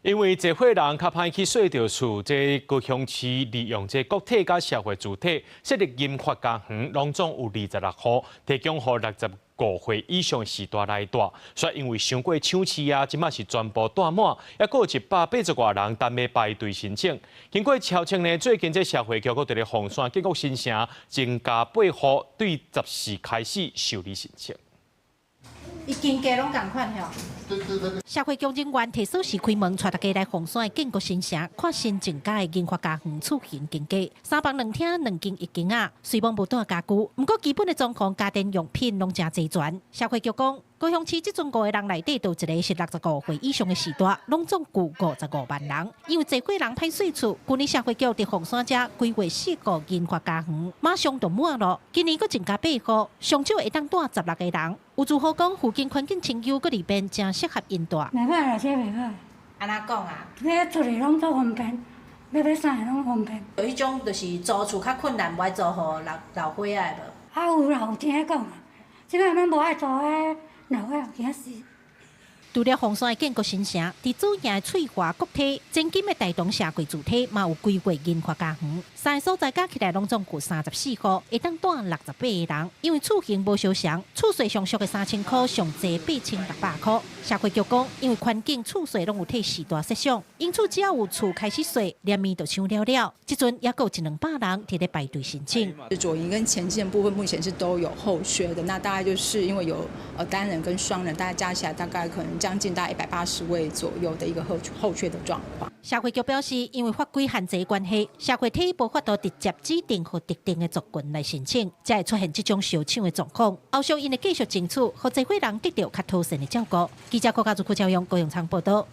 因为这伙人较歹去说着厝，这高雄市利用这国体甲社会主体设立银发家园，拢总有26户，提供予65岁以上时代来住。说因为伤过抢市啊，即马是全部住满，还佫有180多人单要排队申请。经过敲清呢，最近这社会局佫伫咧红山建国新城增加8户，对14开始受理申请。伊间隔拢共款吼。社会局人员提早时开门，带大家来红山的建国新城，看新增加的银发家园厝型间隔，3房2厅2间1间啊，虽然无多家具，不过基本的装潢、家电用品拢真齐全。社会局讲，高雄市即阵5个人内底，有一个是65岁以上的时代，拢总有55万人。因为这伙人歹税厝，去年社会局伫红山遮规划4个银发家园，马上就满了。今年佫增加8户，上少会当住16个人。有住户讲，附近环境清幽，佫里边真适合因住。袂歹啦，这袂歹。安怎讲啊？你出去拢做方便，要啥拢方便。有迄种就是租厝较困难，无爱租互老岁仔的无？啊有啦，有听讲啊，即摆咱无爱租诶，老岁仔惊死。除了红山的建国新城，伫主营的翠华国体、前金的大同社会主体，嘛有规划银发家园。3个所在加起来拢总有34户，会当住68个人。因为厝型无相像，厝税上俗的3000块，上济8600块。社会局讲，因为环境厝税拢有替时代设想，因此只要有厝开始税，连面就抢了了。即阵也有100-200人伫咧排队申请。左营跟前进部分目前是都有后缺的，那大概就是因为有单人跟双人，大概加起来大概可能将近大概180位左右的一个后缺的状况。社会局表示，因为法规限制关系，社会体无法度直接指定或特定的族群来申请，才会出现这种小抢的状况。后续因会继续争取，让这伙人得到较妥善的照顾。记者郭家祖、邱朝阳、高永昌报道。